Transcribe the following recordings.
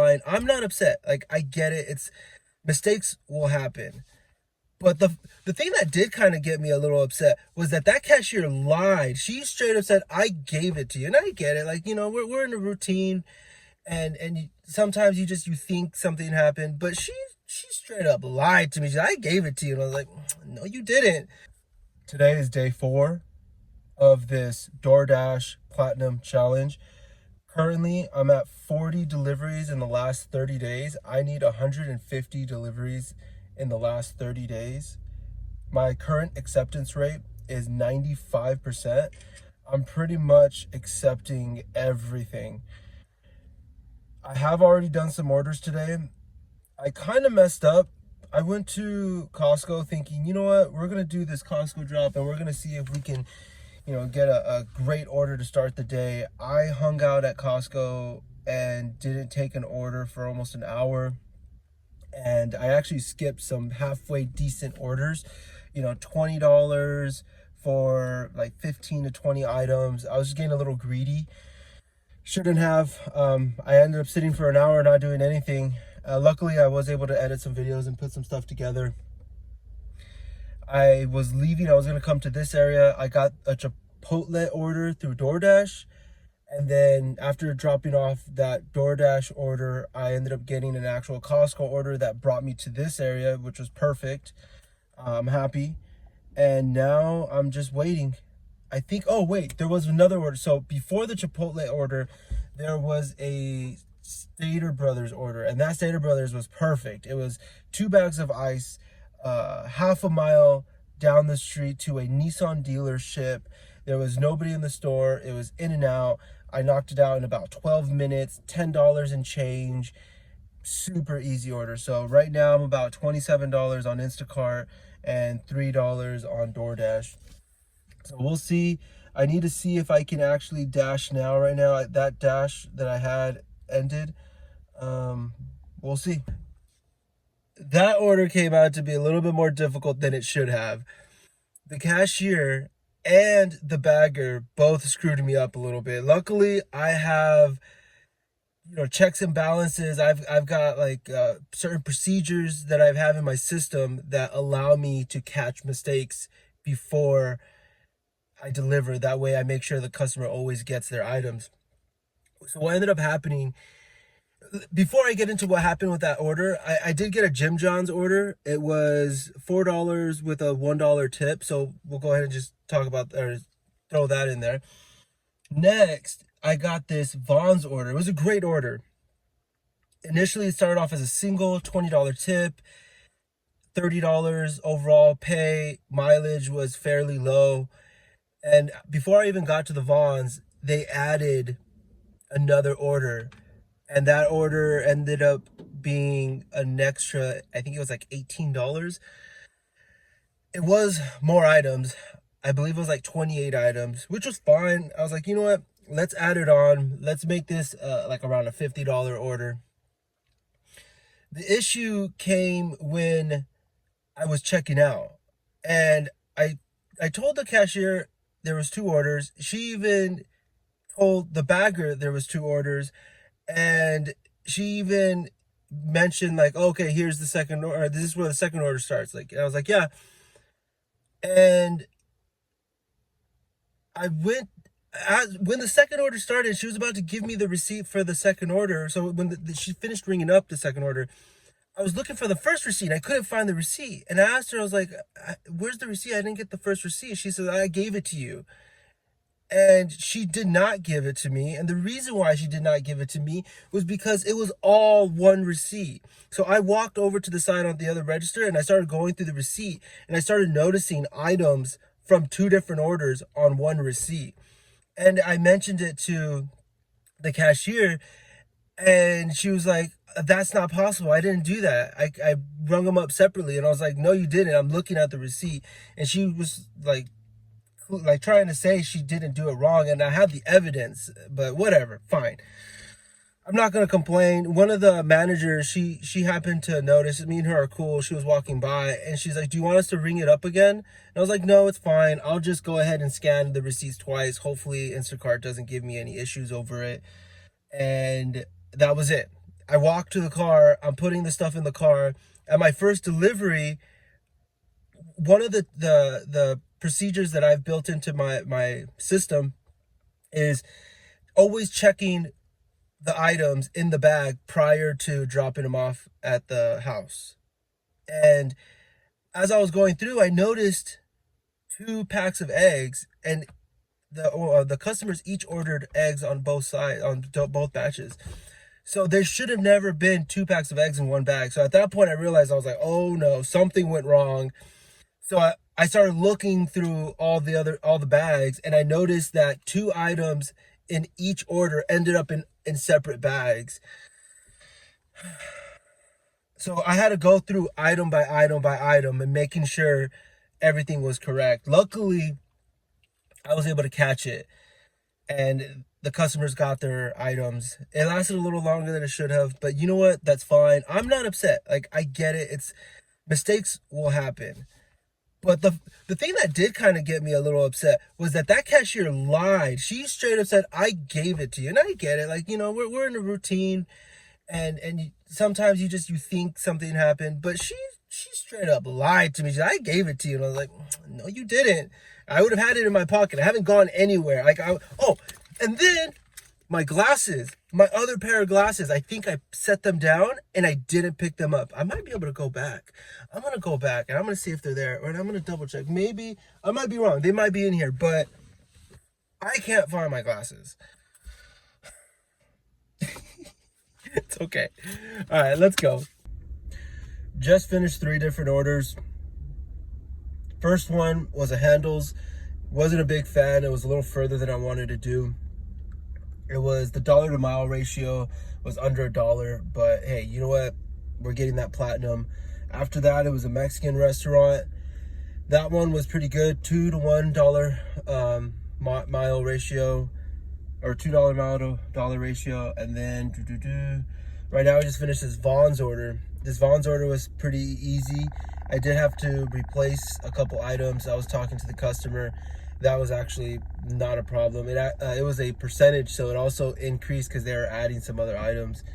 fine. I'm not upset. Like, I get it. Mistakes will happen. But the thing that did kind of get me a little upset was that cashier lied. She straight up said, I gave it to you. And I get it. Like, we're in a routine, and sometimes you think something happened, but she straight up lied to me. She said, I gave it to you. And I was like, no, you didn't. Today is day 4 of this DoorDash Platinum Challenge. Currently, I'm at 40 deliveries in the last 30 days. I need 150 deliveries in the last 30 days. My current acceptance rate is 95%. I'm pretty much accepting everything. I have already done some orders today. I kind of messed up. I went to Costco thinking, you know what, we're going to do this Costco drop and we're going to see if we can, get a great order to start the day. I hung out at Costco and didn't take an order for almost an hour. And I actually skipped some halfway decent orders, $20 for like 15 to 20 items. I was just getting a little greedy. Shouldn't have. I ended up sitting for an hour not doing anything. Luckily, I was able to edit some videos and put some stuff together. I was leaving. I was going to come to this area. I got a Chipotle order through DoorDash. And then after dropping off that DoorDash order, I ended up getting an actual Costco order that brought me to this area, which was perfect. I'm happy. And now I'm just waiting. I think, oh wait, there was another order. So before the Chipotle order, there was a Stater Brothers order. And that Stater Brothers was perfect. It was 2 bags of ice, half a mile down the street to a Nissan dealership. There was nobody in the store. It was in and out. I knocked it out in about 12 minutes, $10 and change. Super easy order. So right now I'm about $27 on Instacart and $3 on DoorDash. So we'll see. I need to see if I can actually dash now. Right now, that dash that I had ended. We'll see. That order came out to be a little bit more difficult than it should have. The cashier and the bagger both screwed me up a little bit. Luckily, I have checks and balances. I've got like certain procedures that I have in my system that allow me to catch mistakes before I deliver. That way I make sure the customer always gets their items. So what ended up happening, before I get into what happened with that order, I did get a Jim John's order. It was $4 with a $1 tip. So we'll go ahead and just talk about, or throw that in there. Next, I got this Vaughn's order. It was a great order. Initially, it started off as a single $20 tip, $30 overall pay. Mileage was fairly low. And before I even got to the Vaughn's, they added another order. And that order ended up being an extra, I think it was like $18. It was more items. I believe it was like 28 items, which was fine. I was like, you know what? Let's add it on. Let's make this like around a $50 order. The issue came when I was checking out. And I told the cashier there was 2 orders. She even told the bagger there was 2 orders. And she even mentioned like, okay, here's the second order. This is where the second order starts. Like, and I was like, yeah. And when the second order started, she was about to give me the receipt for the second order. So when she finished ringing up the second order, I was looking for the first receipt. I couldn't find the receipt. And I asked her, I was like, where's the receipt? I didn't get the first receipt. She said, I gave it to you. And she did not give it to me. And the reason why she did not give it to me was because it was all one receipt. So I walked over to the side on the other register and I started going through the receipt. And I started noticing items from 2 different orders on one receipt. And I mentioned it to the cashier. And she was like, that's not possible. I didn't do that. I rung them up separately. And I was like, no, you didn't. I'm looking at the receipt. And she was like trying to say she didn't do it wrong, and I had the evidence, but whatever, fine. I'm not gonna complain. One of the managers, she happened to notice, me and her are cool. She was walking by and she's like, do you want us to ring it up again? And I was like, no, it's fine. I'll just go ahead and scan the receipts twice. Hopefully Instacart doesn't give me any issues over it. And that was it. I walk to the car, I'm putting the stuff in the car. At my first delivery, one of the procedures that I've built into my system is always checking the items in the bag prior to dropping them off at the house. And as I was going through, I noticed 2 packs of eggs, and the customers each ordered eggs on both sides, on both batches. So there should have never been 2 packs of eggs in one bag. So at that point, I realized, I was like, oh no, something went wrong. So I started looking through all the bags, and I noticed that 2 items in each order ended up in separate bags. So I had to go through item by item by item and making sure everything was correct. Luckily, I was able to catch it, and the customers got their items. It lasted a little longer than it should have, but you know what? That's fine. I'm not upset. Like, I get it. Mistakes will happen. But the thing that did kind of get me a little upset was that cashier lied. She straight up said, I gave it to you. And I get it. Like, we're in a routine, and sometimes you think something happened, but she straight up lied to me. She said, I gave it to you. And I was like, no, you didn't. I would have had it in my pocket. I haven't gone anywhere. And then my glasses, my other pair of glasses, I think I set them down and I didn't pick them up. I might be able to go back. I'm going to go back and I'm going to see if they're there, and I'm going to double check. Maybe I might be wrong. They might be in here, but I can't find my glasses. It's okay. All right, let's go. Just finished 3 different orders. First one was a handles. Wasn't a big fan. It was a little further than I wanted to do. It was the dollar to mile ratio was under $1, but hey, you know what? We're getting that platinum. After that, it was a Mexican restaurant. That one was pretty good. $2 to $1 mile ratio, or $2 mile to dollar ratio. And then right now I just finished this Vaughn's order. This Vaughn's order was pretty easy. I did have to replace a couple items. I was talking to the customer. That was actually not a problem. It was a percentage, so it also increased because they were adding some other items.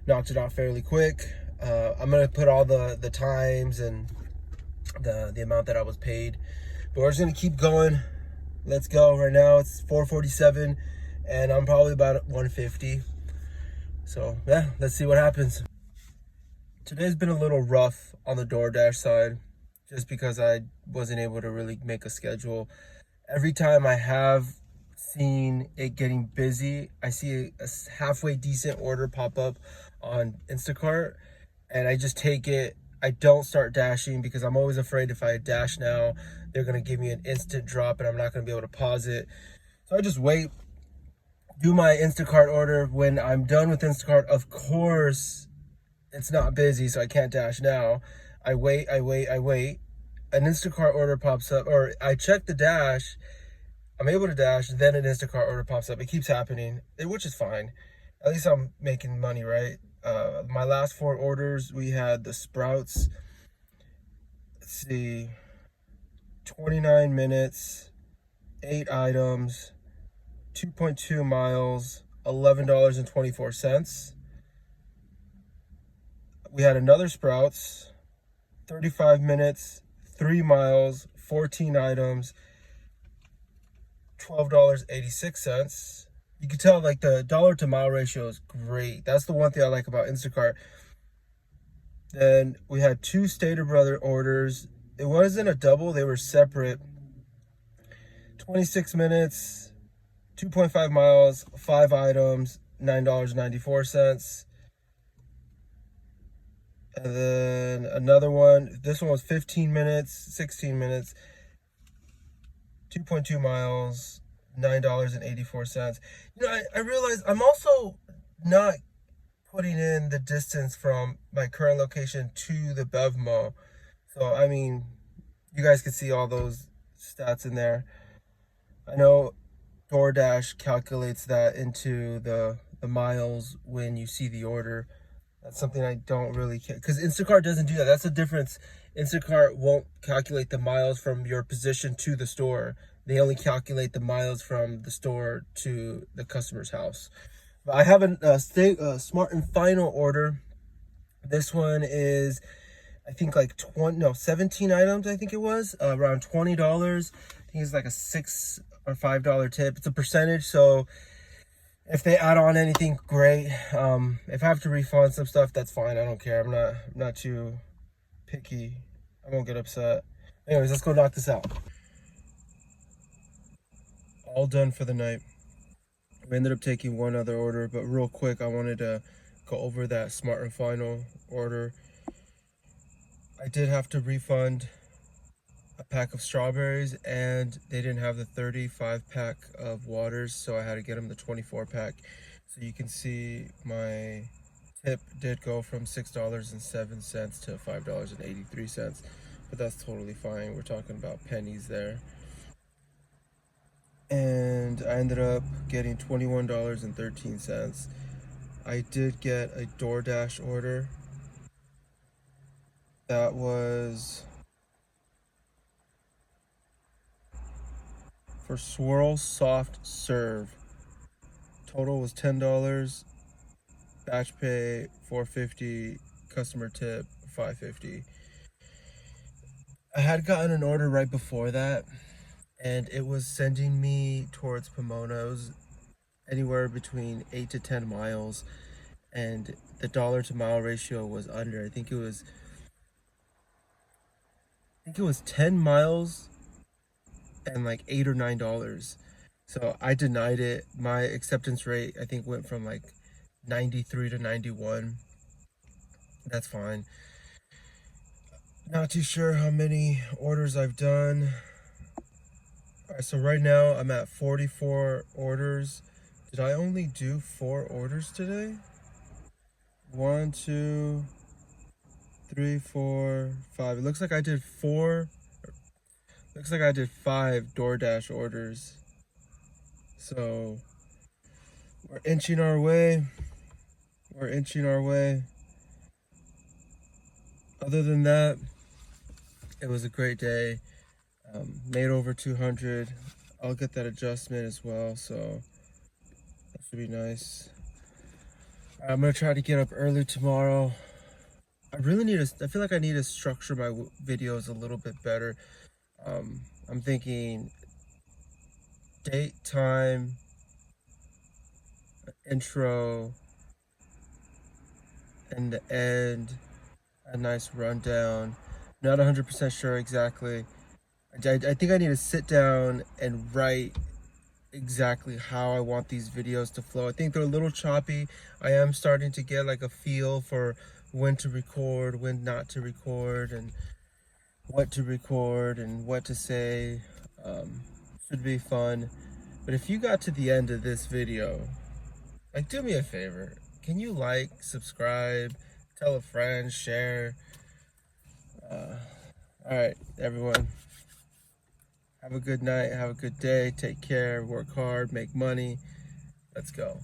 Knocked it out fairly quick. I'm gonna put all the times and the amount that I was paid, but we're just gonna keep going. Let's go. Right now it's 4:47, and I'm probably about at 150. So yeah, let's see what happens. Today's been a little rough on the DoorDash side, just because I wasn't able to really make a schedule. Every time I have seen it getting busy, I see a halfway decent order pop up on Instacart, and I just take it. I don't start dashing because I'm always afraid if I dash now, they're going to give me an instant drop and I'm not going to be able to pause it. So I just wait, do my Instacart order. When I'm done with Instacart, of course, it's not busy, so I can't dash now. I wait. An Instacart order pops up, or I check the dash, I'm able to dash, then an Instacart order pops up. It keeps happening, which is fine. At least I'm making money, right? My last 4 orders, we had the Sprouts. Let's see, 29 minutes, 8 items, 2.2 miles, $11.24. We had another Sprouts, 35 minutes, 3 miles, 14 items, $12.86. You can tell, like, the dollar to mile ratio is great. That's the one thing I like about Instacart. Then we had 2 Stater Brother orders. It wasn't a double, they were separate. 26 minutes, 2.5 miles, 5 items, $9.94. And then another one, this one was 15 minutes, 16 minutes, 2.2 miles, $9.84. I realized I'm also not putting in the distance from my current location to the BevMo. So, I mean, you guys can see all those stats in there. I know DoorDash calculates that into the miles when you see the order. That's something I don't really care, because Instacart doesn't do that. That's the difference. Instacart won't calculate the miles from your position to the store. They only calculate the miles from the store to the customer's house. I have a Smart and Final order. This one is, I think like 17 items, I think it was, around $20. I think it's like a $6 or $5 tip. It's a percentage, so if they add on anything, great. If I have to refund some stuff, that's fine. I don't care. I'm not too picky. I won't get upset. Anyways, let's go knock this out. All done for the night. We ended up taking one other order, but real quick, I wanted to go over that Smart and Final order. I did have to refund a pack of strawberries, and they didn't have the 35 pack of waters, so I had to get them the 24 pack. So you can see my tip did go from $6.07 to $5.83, but that's totally fine. We're talking about pennies there. And I ended up getting $21.13. I did get a DoorDash order. That was for Swirl Soft Serve. Total was $10. Batch pay $4.50. Customer tip $5.50. I had gotten an order right before that, and it was sending me towards Pomona. It was anywhere between 8 to 10 miles, and the dollar to mile ratio was under. I think it was 10 miles and like $8 or $9. So I denied it. My acceptance rate, I think, went from like 93 to 91. That's fine. Not too sure how many orders I've done. All right, so right now I'm at 44 orders. Did I only do 4 orders today? 1, 2, 3, 4, 5. It looks like I did 4. Looks like I did 5 DoorDash orders. So we're inching our way. We're inching our way. Other than that, it was a great day. Made over 200. I'll get that adjustment as well, so that should be nice. I'm gonna try to get up early tomorrow. I feel like I need to structure my videos a little bit better. I'm thinking date, time, intro, and the end, a nice rundown. Not 100% sure exactly. I think I need to sit down and write exactly how I want these videos to flow. I think they're a little choppy. I am starting to get like a feel for when to record, when not to record, and what to record and what to say. Should be fun. But if you got to the end of this video, like, do me a favor. Can you like, subscribe, tell a friend, share? All right, everyone. Have a good night. Have a good day. Take care. Work hard. Make money. Let's go.